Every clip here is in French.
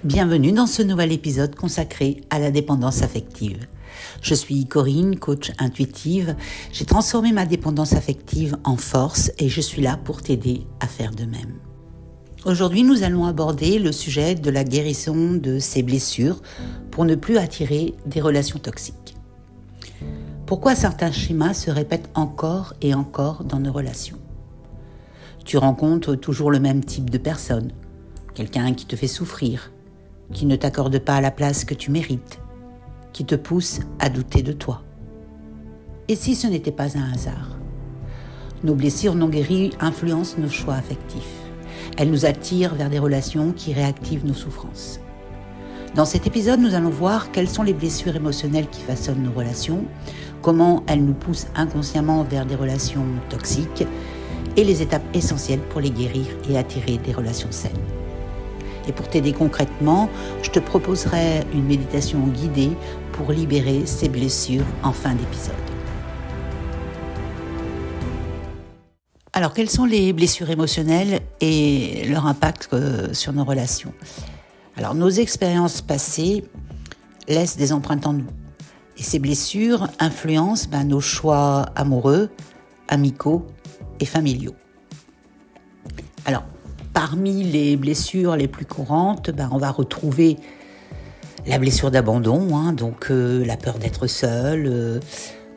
Bienvenue dans ce nouvel épisode consacré à la dépendance affective. Je suis Corinne, coach intuitive. J'ai transformé ma dépendance affective en force et je suis là pour t'aider à faire de même. Aujourd'hui, nous allons aborder le sujet de la guérison de ces blessures pour ne plus attirer des relations toxiques. Pourquoi certains schémas se répètent encore et encore dans nos relations ? Tu rencontres toujours le même type de personne, quelqu'un qui te fait souffrir, qui ne t'accorde pas la place que tu mérites, qui te pousse à douter de toi. Et si ce n'était pas un hasard ? Nos blessures non guéries influencent nos choix affectifs. Elles nous attirent vers des relations qui réactivent nos souffrances. Dans cet épisode, nous allons voir quelles sont les blessures émotionnelles qui façonnent nos relations, comment elles nous poussent inconsciemment vers des relations toxiques et les étapes essentielles pour les guérir et attirer des relations saines. Et pour t'aider concrètement, je te proposerai une méditation guidée pour libérer ces blessures en fin d'épisode. Alors, quelles sont les blessures émotionnelles et leur impact sur nos relations ? Alors, nos expériences passées laissent des empreintes en nous. Et ces blessures influencent nos choix amoureux, amicaux et familiaux. Alors, parmi les blessures les plus courantes, on va retrouver la blessure d'abandon, donc la peur d'être seul,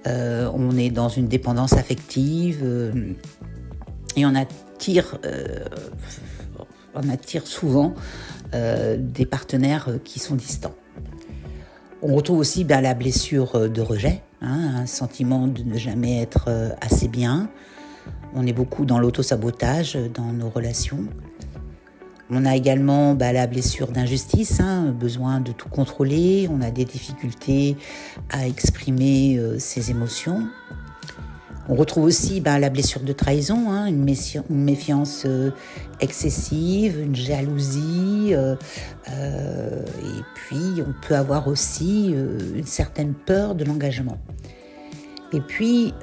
on est dans une dépendance affective et on attire souvent des partenaires qui sont distants. On retrouve aussi la blessure de rejet, un sentiment de ne jamais être assez bien. On est beaucoup dans l'auto-sabotage dans nos relations. On a également la blessure d'injustice, besoin de tout contrôler. On a des difficultés à exprimer ses émotions. On retrouve aussi la blessure de trahison, une méfiance excessive, une jalousie. Et puis, on peut avoir aussi une certaine peur de l'engagement. Et puis,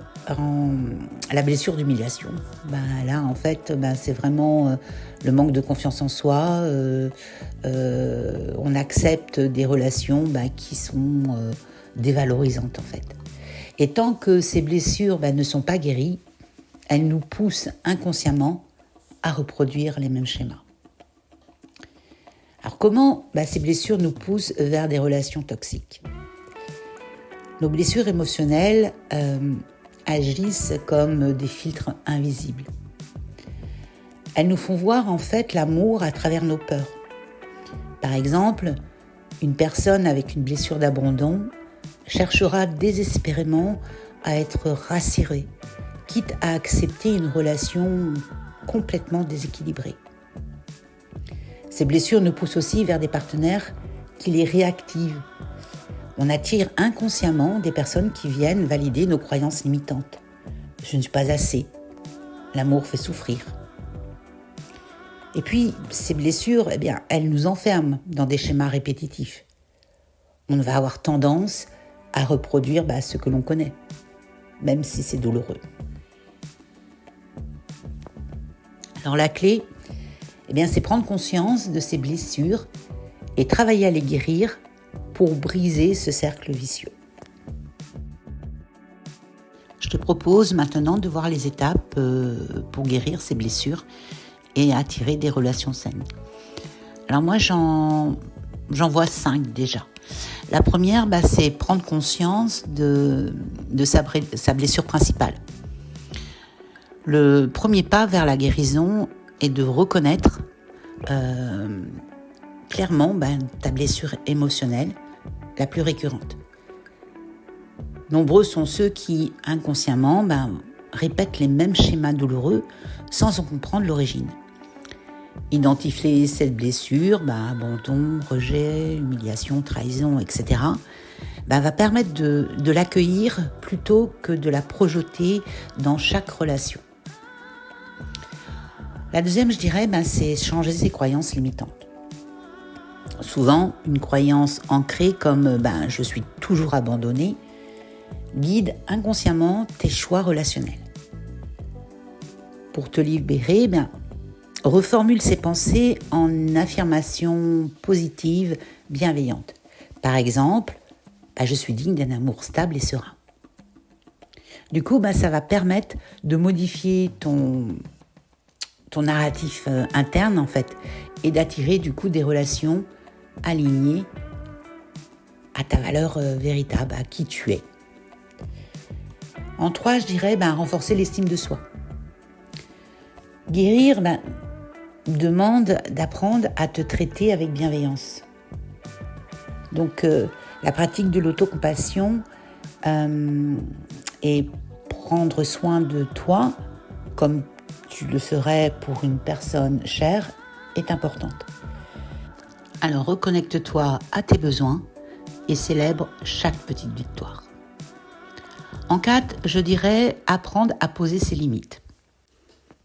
la blessure d'humiliation. Là, en fait, c'est vraiment le manque de confiance en soi. On accepte des relations qui sont dévalorisantes, en fait. Et tant que ces blessures ne sont pas guéries, elles nous poussent inconsciemment à reproduire les mêmes schémas. Alors, comment ces blessures nous poussent vers des relations toxiques ? Nos blessures émotionnelles agissent comme des filtres invisibles. Elles nous font voir en fait l'amour à travers nos peurs. Par exemple, une personne avec une blessure d'abandon cherchera désespérément à être rassurée, quitte à accepter une relation complètement déséquilibrée. Ces blessures nous poussent aussi vers des partenaires qui les réactivent. On attire inconsciemment des personnes qui viennent valider nos croyances limitantes. Je ne suis pas assez. L'amour fait souffrir. Et puis, ces blessures, elles nous enferment dans des schémas répétitifs. On va avoir tendance à reproduire ce que l'on connaît, même si c'est douloureux. Alors la clé, c'est prendre conscience de ces blessures et travailler à les guérir pour briser ce cercle vicieux. Je te propose maintenant de voir les étapes pour guérir ces blessures et attirer des relations saines. Alors moi, j'en vois 5 déjà. La première, c'est prendre conscience de sa blessure principale. Le premier pas vers la guérison est de reconnaître clairement ta blessure émotionnelle la plus récurrente. Nombreux sont ceux qui, inconsciemment, répètent les mêmes schémas douloureux sans en comprendre l'origine. Identifier cette blessure, abandon, rejet, humiliation, trahison, etc., va permettre de l'accueillir plutôt que de la projeter dans chaque relation. La deuxième, je dirais, c'est changer ses croyances limitantes. Souvent, une croyance ancrée comme « je suis toujours abandonné » guide inconsciemment tes choix relationnels. Pour te libérer, Reformule ces pensées en affirmations positives, bienveillantes. Par exemple, je suis digne d'un amour stable et serein. Du coup, ça va permettre de modifier ton narratif interne, en fait, et d'attirer du coup des relations alignées à ta valeur véritable, à qui tu es. En 3, je dirais renforcer l'estime de soi. Guérir demande d'apprendre à te traiter avec bienveillance. Donc, la pratique de l'autocompassion et prendre soin de toi, comme tu le ferais pour une personne chère, est importante. Alors, reconnecte-toi à tes besoins et célèbre chaque petite victoire. En 4, je dirais apprendre à poser ses limites.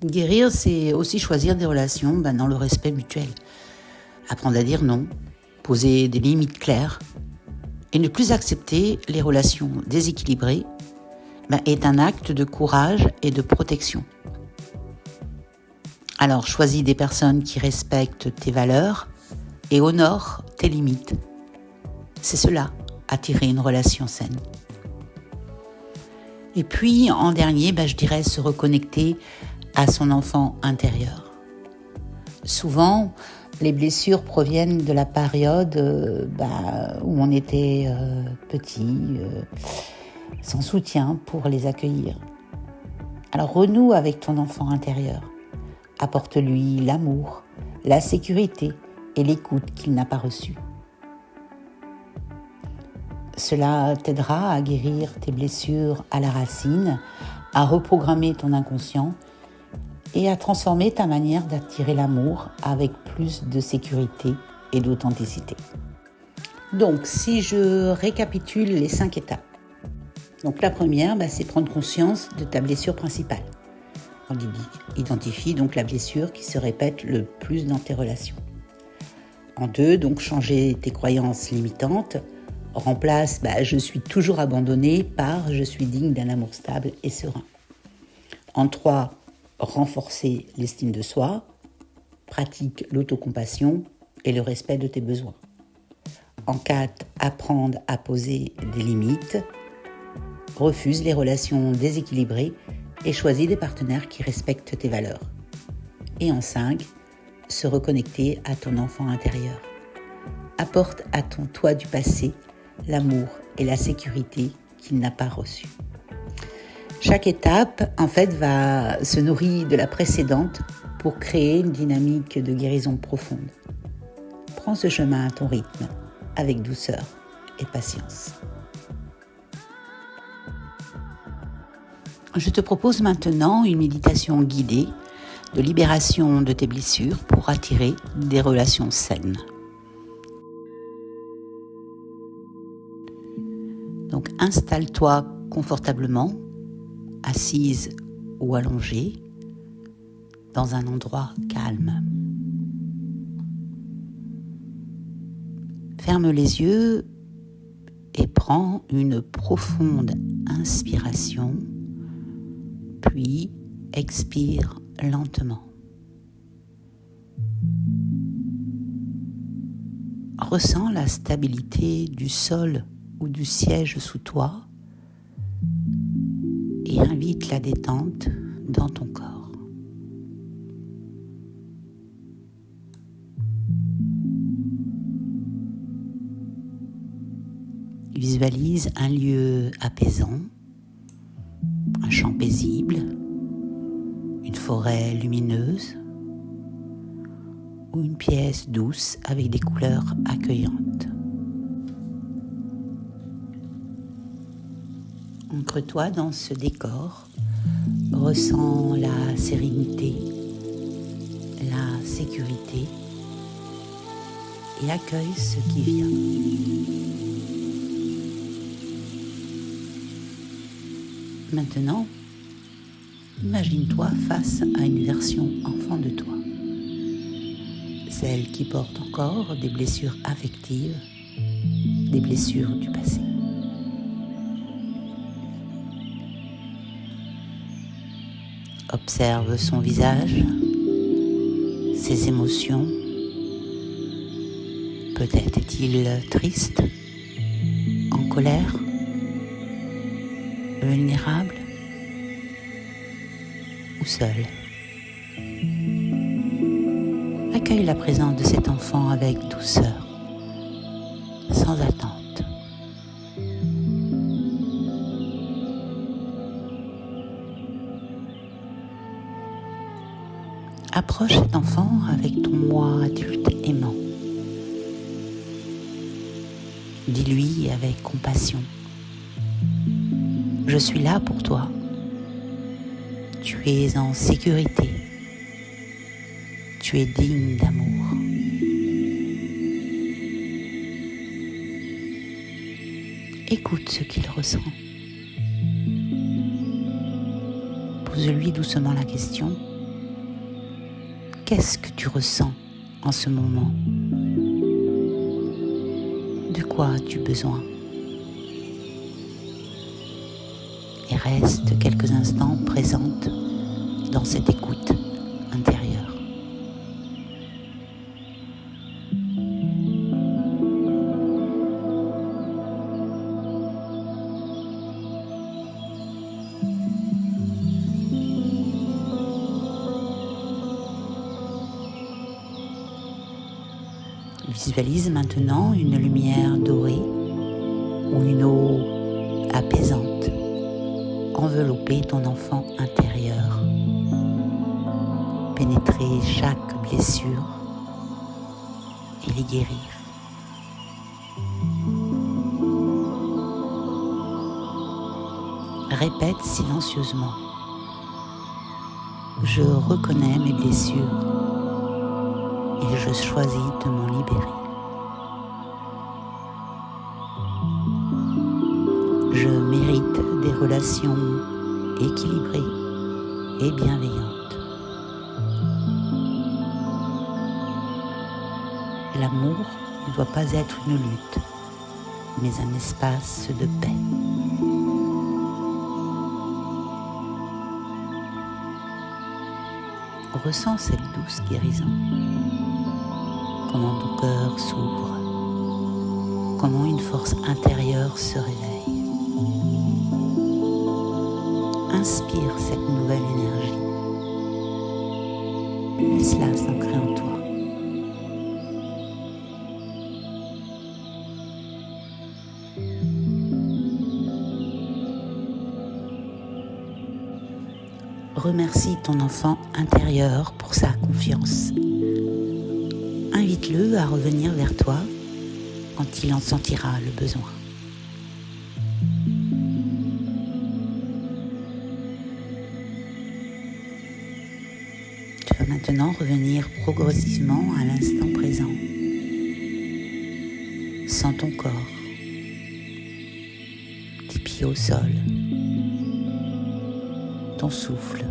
Guérir, c'est aussi choisir des relations dans le respect mutuel. Apprendre à dire non, poser des limites claires et ne plus accepter les relations déséquilibrées est un acte de courage et de protection. Alors, choisis des personnes qui respectent tes valeurs et honorent tes limites. C'est cela, attirer une relation saine. Et puis, en dernier, je dirais se reconnecter à son enfant intérieur. Souvent, les blessures proviennent de la période où on était petit, sans soutien pour les accueillir. Alors renoue avec ton enfant intérieur. Apporte-lui l'amour, la sécurité et l'écoute qu'il n'a pas reçue. Cela t'aidera à guérir tes blessures à la racine, à reprogrammer ton inconscient et à transformer ta manière d'attirer l'amour avec plus de sécurité et d'authenticité. Donc, si je récapitule les 5 étapes. Donc, la première, c'est prendre conscience de ta blessure principale. On identifie donc la blessure qui se répète le plus dans tes relations. En 2, donc changer tes croyances limitantes. Remplace je suis toujours abandonné par je suis digne d'un amour stable et serein. En 3, renforcer l'estime de soi, pratique l'autocompassion et le respect de tes besoins. En 4, apprendre à poser des limites, refuse les relations déséquilibrées et choisis des partenaires qui respectent tes valeurs. Et en 5, se reconnecter à ton enfant intérieur. Apporte à ton toi du passé l'amour et la sécurité qu'il n'a pas reçu. Chaque étape, va se nourrir de la précédente pour créer une dynamique de guérison profonde. Prends ce chemin à ton rythme, avec douceur et patience. Je te propose maintenant une méditation guidée de libération de tes blessures pour attirer des relations saines. Donc installe-toi confortablement, assise ou allongée, dans un endroit calme. Ferme les yeux et prends une profonde inspiration, puis expire lentement. Ressens la stabilité du sol ou du siège sous toi et invite la détente dans ton corps. Visualise un lieu apaisant, un champ paisible, une forêt lumineuse ou une pièce douce avec des couleurs accueillantes. Ancre-toi dans ce décor, ressens la sérénité, la sécurité et accueille ce qui vient. Maintenant, imagine-toi face à une version enfant de toi, celle qui porte encore des blessures affectives, des blessures du passé. Observe son visage, ses émotions. Peut-être est-il triste, en colère, vulnérable ou seul. Accueille la présence de cet enfant avec douceur, sans attente. Approche cet enfant avec ton moi adulte aimant. Dis-lui avec compassion: je suis là pour toi. Tu es en sécurité. Tu es digne d'amour. Écoute ce qu'il ressent. Pose-lui doucement la question: qu'est-ce que tu ressens en ce moment? De quoi as-tu besoin? Et reste quelques instants présente dans cette écoute intérieure. Visualise maintenant une lumière dorée ou une eau apaisante envelopper ton enfant intérieur, pénétrer chaque blessure et les guérir. Répète silencieusement: je reconnais mes blessures et je choisis de m'en libérer. Je mérite des relations équilibrées et bienveillantes. L'amour ne doit pas être une lutte, mais un espace de paix. Ressens cette douce guérison. Comment ton cœur s'ouvre, comment une force intérieure se réveille. Inspire cette nouvelle énergie. Laisse-la s'ancrer en toi. Remercie ton enfant intérieur pour sa confiance. Invite-le à revenir vers toi quand il en sentira le besoin. Tu vas maintenant revenir progressivement à l'instant présent. Sens ton corps, tes pieds au sol, ton souffle.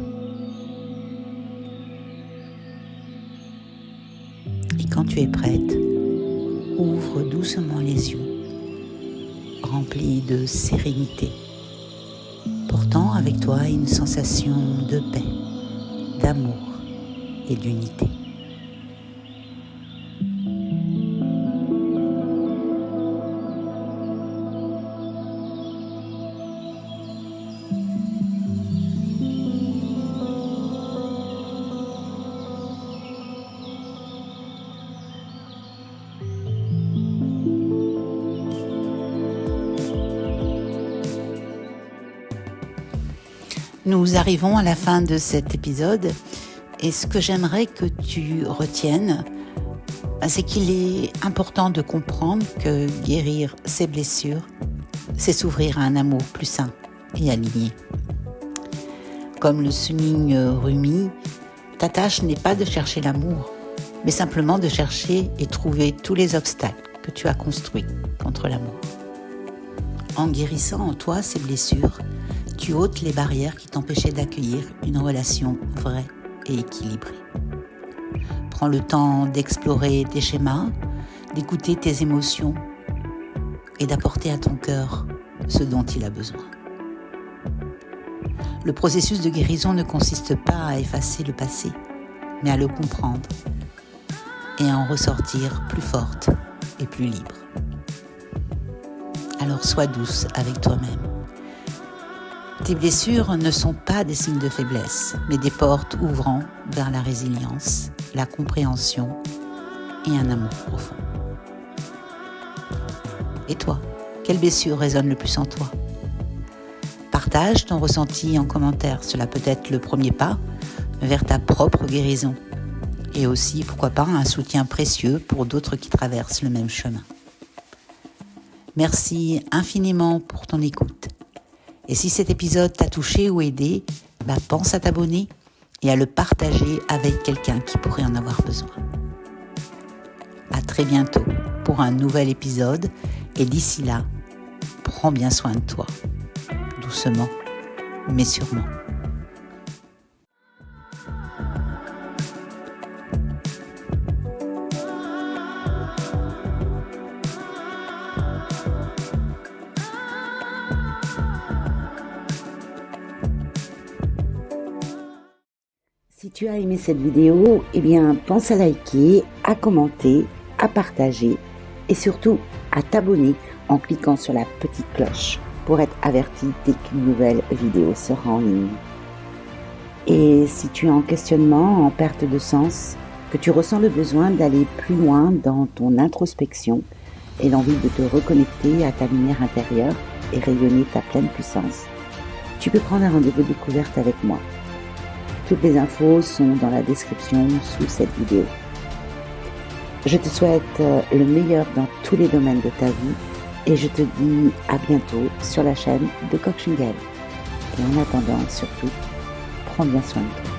Et quand tu es prête, ouvre doucement les yeux, remplis de sérénité, portant avec toi une sensation de paix, d'amour et d'unité. Nous arrivons à la fin de cet épisode et ce que j'aimerais que tu retiennes, c'est qu'il est important de comprendre que guérir ses blessures, c'est s'ouvrir à un amour plus sain et aligné. Comme le souligne Rumi, ta tâche n'est pas de chercher l'amour, mais simplement de chercher et trouver tous les obstacles que tu as construits contre l'amour. En guérissant en toi ces blessures, tu ôtes les barrières qui t'empêchaient d'accueillir une relation vraie et équilibrée. Prends le temps d'explorer tes schémas, d'écouter tes émotions et d'apporter à ton cœur ce dont il a besoin. Le processus de guérison ne consiste pas à effacer le passé, mais à le comprendre et à en ressortir plus forte et plus libre. Alors sois douce avec toi-même. Tes blessures ne sont pas des signes de faiblesse, mais des portes ouvrant vers la résilience, la compréhension et un amour profond. Et toi, quelle blessure résonne le plus en toi ? Partage ton ressenti en commentaire, cela peut être le premier pas vers ta propre guérison. Et aussi, pourquoi pas, un soutien précieux pour d'autres qui traversent le même chemin. Merci infiniment pour ton écoute. Et si cet épisode t'a touché ou aidé, pense à t'abonner et à le partager avec quelqu'un qui pourrait en avoir besoin. À très bientôt pour un nouvel épisode et d'ici là, prends bien soin de toi, doucement mais sûrement. Si tu as aimé cette vidéo, pense à liker, à commenter, à partager et surtout à t'abonner en cliquant sur la petite cloche pour être averti dès qu'une nouvelle vidéo sera en ligne. Et si tu es en questionnement, en perte de sens, que tu ressens le besoin d'aller plus loin dans ton introspection et l'envie de te reconnecter à ta lumière intérieure et rayonner ta pleine puissance, tu peux prendre un rendez-vous découverte avec moi. Toutes les infos sont dans la description sous cette vidéo. Je te souhaite le meilleur dans tous les domaines de ta vie et je te dis à bientôt sur la chaîne de Coaching Gaëlle. Et en attendant, surtout, prends bien soin de toi.